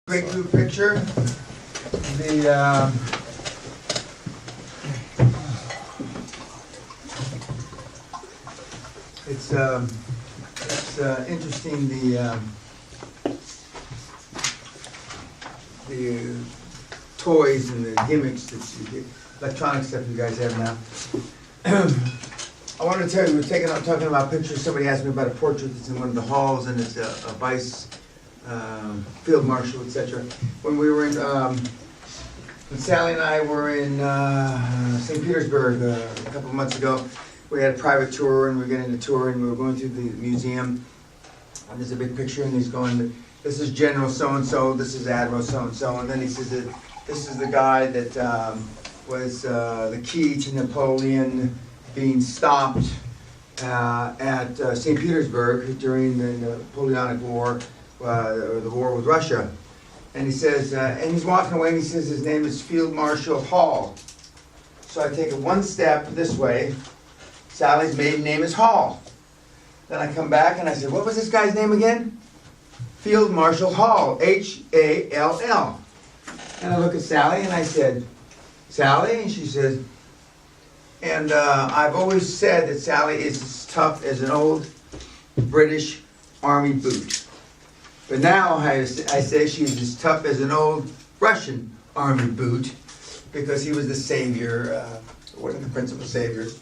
breakthrough picture. It's interesting, the toys and the gimmicks, the electronic stuff you guys have now. I wanted to tell you, talking about pictures. Somebody asked me about a portrait that's in one of the halls, and it's a vice field marshal, etc. When we were in, when Sally and I were in St. Petersburg a couple of months ago, we had a private tour, and we were getting a tour, and we were going through the museum. And there's a big picture, and he's going, "This is General so-and-so, this is Admiral so-and-so," and then he says that this is the guy that was the key to Napoleon being stopped at St. Petersburg during the Napoleonic War, or the war with Russia. And he says, and he's walking away, and he says his name is Field Marshal Hall. So I take it one step this way. Sally's maiden name is Hall. Then I come back and I said, what was this guy's name again? Field Marshal Hall, H-A-L-L. And I look at Sally and I said, Sally? And she says, and I've always said that Sally is as tough as an old British Army boot. But now I say she's as tough as an old Russian Army boot, because he was the savior, one of the principal saviors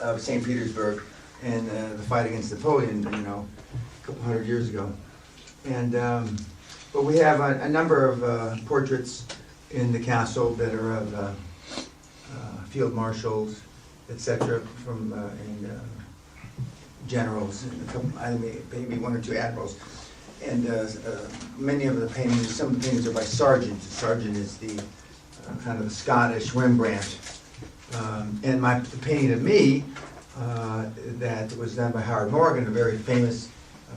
of St. Petersburg and the fight against Napoleon, a couple hundred years ago. And but we have a number of portraits in the castle that are of field marshals, etc., from and generals, and a couple, maybe one or two admirals. And many of the paintings, some of the paintings are by Sargent. Sargent is the kind of the Scottish Rembrandt. And the painting of me that was done by Howard Morgan, a very famous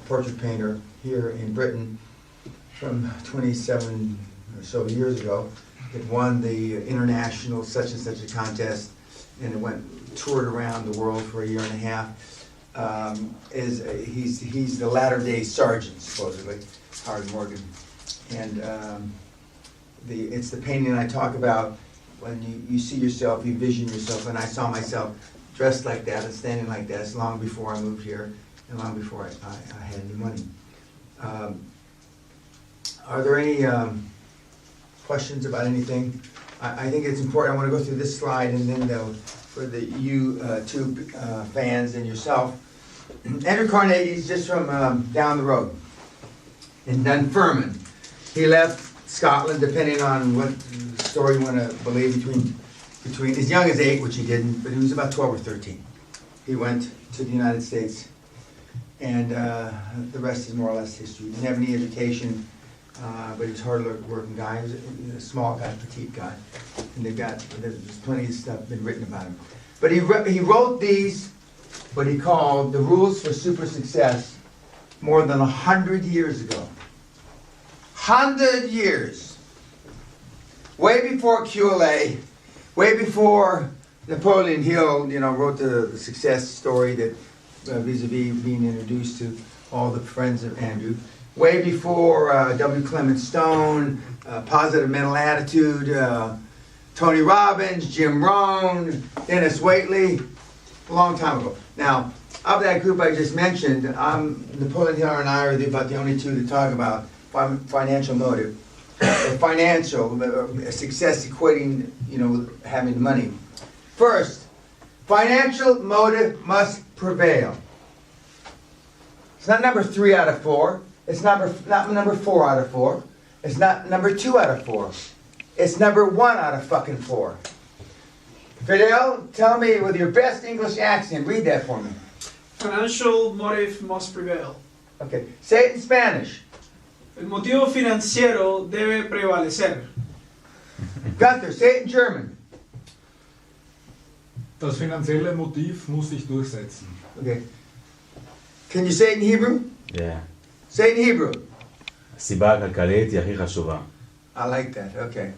portrait painter here in Britain from 27 or so years ago. It won the international such and such a contest, and it toured around the world for a year and a half. He's the latter-day sergeant, supposedly, Howard Morgan. And it's the painting I talk about when you see yourself, you vision yourself, and I saw myself dressed like that and standing like that. It's long before I moved here and long before I had any money. Are there any questions about anything? I think it's important. I want to go through this slide, and then for the YouTube fans and yourself. Andrew Carnegie's just from down the road in Dunfermline. He left Scotland, depending on what story you want to believe, between as young as 8, which he didn't, but he was about 12 or 13. He went to the United States, and the rest is more or less history. He didn't have any education, but he was a hard-working guy. He was a small guy, petite guy, and there's plenty of stuff been written about him. But he wrote these, what he called the Rules for Super Success, more than 100 years ago. 100 years! Way before QLA, way before Napoleon Hill, wrote the success story that vis-a-vis being introduced to all the friends of Andrew. Way before W. Clement Stone, Positive Mental Attitude, Tony Robbins, Jim Rohn, Dennis Waitley, a long time ago. Now, of that group I just mentioned, Napoleon Hill and I are about the only two to talk about financial motive. Financial success equating, with having money. First, financial motive must prevail. It's not number 3 out of 4. It's not number 4 out of 4. It's not number 2 out of 4. It's number 1 out of fucking 4. Fidel, tell me with your best English accent, read that for me. Financial motive must prevail. Okay, say it in Spanish. El motivo financiero debe prevalecer. Gunther, say it in German. Das finanzielle Motiv muss sich durchsetzen. Okay. Can you say it in Hebrew? Yeah. Say it in Hebrew. הסיבה הכלכלית היא הכי חשובה. I like that, okay.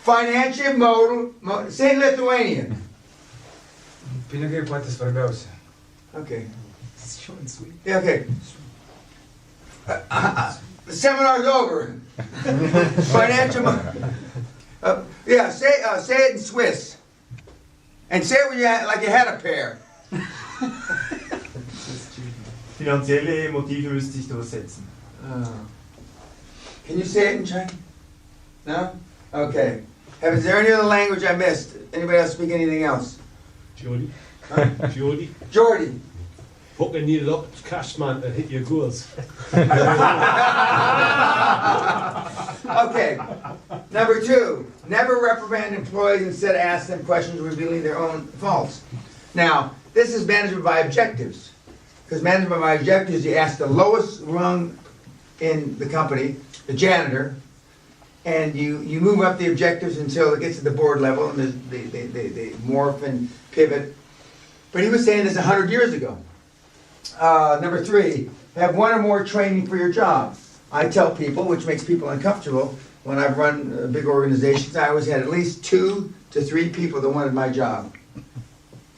Financial motive, say it in Lithuanian. Pinigai patys svarbiausia. Okay. It's short and sweet. Yeah, okay. The seminar's over. Financial. Yeah, say it in Swiss. And say it when like you had a pair. Finanzielle Motive müsste sich durchsetzen. Can you say it in Chinese? No? Okay. Is there any other language I missed? Anybody else speak anything else? Geordie. Geordie. Geordie. Put the needle up to cash man and hit your goals. Okay. Number 2, never reprimand employees, instead ask them questions revealing their own faults. Now, this is management by objectives. Because management by objectives, you ask the lowest rung in the company, the janitor, and you move up the objectives until it gets to the board level, and they morph and pivot. But he was saying this 100 years ago. Number 3, have one or more training for your job. I tell people, which makes people uncomfortable, when I've run big organizations, I always had at least 2 to 3 people that wanted my job.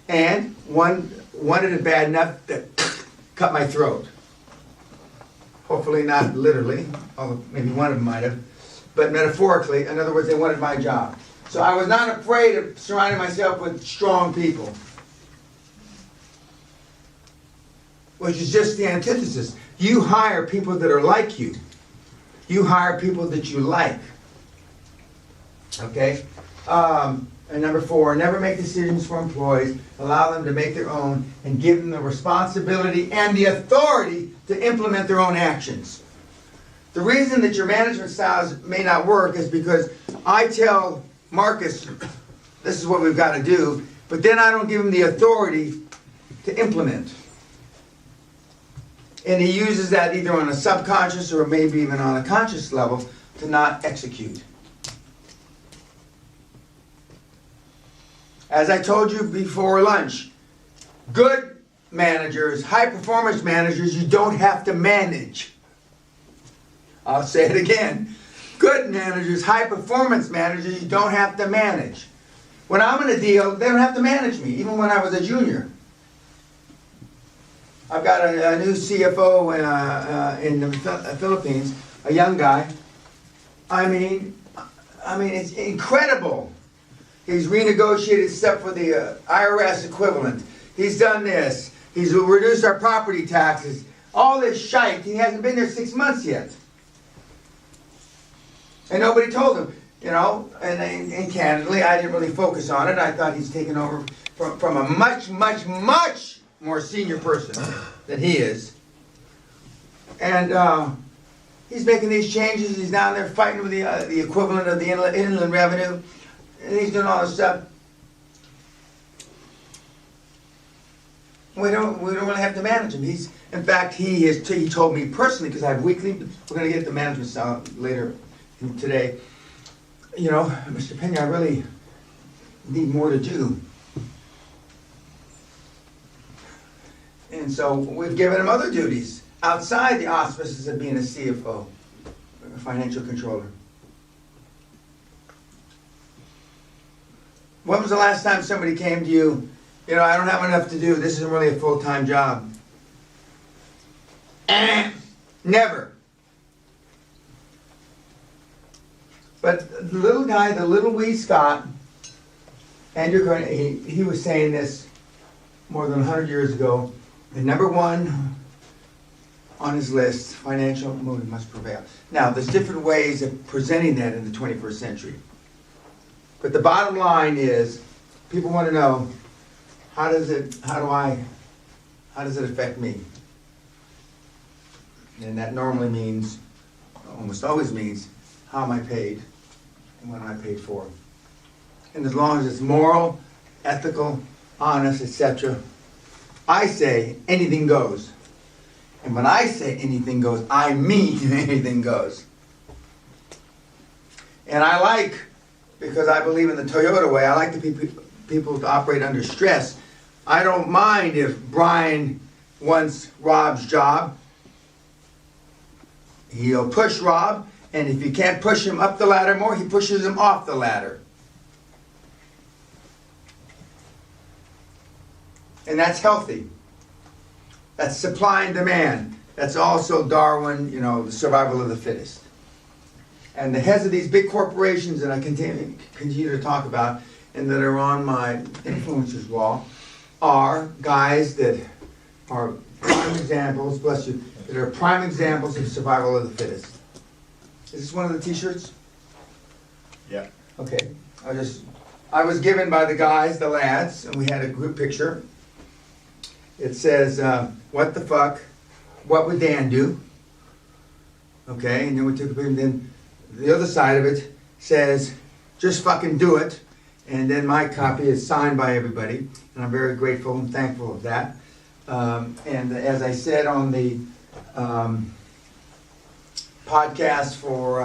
And one wanted it bad enough to cut my throat. Hopefully not literally, although maybe one of them might have, but metaphorically, in other words, they wanted my job. So I was not afraid of surrounding myself with strong people, which is just the antithesis. You hire people that are like you. You hire people that you like. Okay? And number 4, never make decisions for employees. Allow them to make their own and give them the responsibility and the authority to implement their own actions. The reason that your management styles may not work is because I tell Marcus, this is what we've got to do, but then I don't give him the authority to implement. And he uses that either on a subconscious or maybe even on a conscious level to not execute. As I told you before lunch, good managers, high performance managers, you don't have to manage. I'll say it again. Good managers, high performance managers, you don't have to manage. When I'm in a deal, they don't have to manage me, even when I was a junior. I've got a new CFO in the Philippines, a young guy. I mean, it's incredible. He's renegotiated stuff for the IRS equivalent. He's done this. He's reduced our property taxes. All this shite. He hasn't been there 6 months yet. And nobody told him, you know, and candidly, I didn't really focus on it. I thought he's taken over from a much, much, much more senior person than he is. And he's making these changes. He's down there fighting with the equivalent of the inland revenue. And he's doing all this stuff. We don't really have to manage him. In fact, he told me personally, because I have weekly, we're going to get the management style later today. You know, Mr. Peña, I really need more to do. And so we've given him other duties outside the auspices of being a CFO, a financial controller. When was the last time somebody came to you, you know, I don't have enough to do, this isn't really a full-time job? Never. But the little guy, the little wee Scott, Andrew Carnegie, he was saying this more than 100 years ago. And number 1 on his list, financial motive must prevail. Now, there's different ways of presenting that in the 21st century. But the bottom line is, people want to know, how does it affect me? And that normally means, almost always means, how am I paid and what am I paid for? And as long as it's moral, ethical, honest, etc., I say anything goes. And when I say anything goes, I mean anything goes. And I like, because I believe in the Toyota way, I like people to operate under stress. I don't mind if Brian wants Rob's job. He'll push Rob, and if you can't push him up the ladder more, he pushes him off the ladder. And that's healthy. That's supply and demand. That's also Darwin, you know, the survival of the fittest. And the heads of these big corporations that I continue to talk about and that are on my influencers wall are guys that are prime examples, bless you, that are prime examples of survival of the fittest. Is this one of the t-shirts? Yeah. Okay, I was given by the guys, the lads, and we had a group picture. It says, what the fuck, what would Dan do? Okay, and then we took a picture, and then the other side of it says, just fucking do it. And then my copy is signed by everybody, and I'm very grateful and thankful of that. And as I said on the podcast for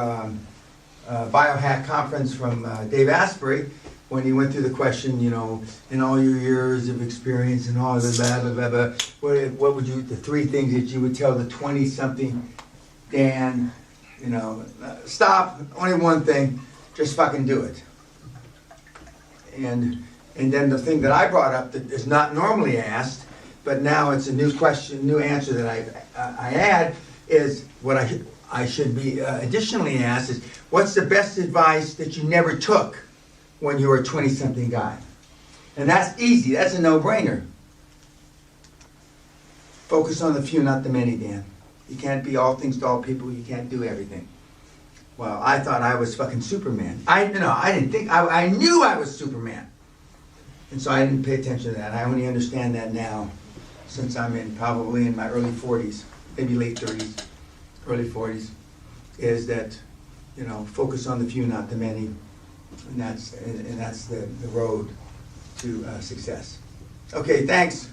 Biohack Conference from Dave Asprey, when he went through the question, you know, in all your years of experience and all the blah, blah, blah, blah, what would you, the three things that you would tell the 20-something Dan, you know, stop, only one thing, just fucking do it. And then the thing that I brought up that is not normally asked, but now it's a new question, new answer that I add, is what I should be additionally asked is, what's the best advice that you never took when you were a 20-something guy? And that's easy, that's a no-brainer. Focus on the few, not the many, Dan. You can't be all things to all people, you can't do everything. Well, I thought I was fucking Superman. I didn't think, I knew I was Superman. And so I didn't pay attention to that. I only understand that now, since I'm probably in my early 40s, maybe late 30s, early 40s, is that, you know, focus on the few, not the many. And that's the road to success. Okay, thanks.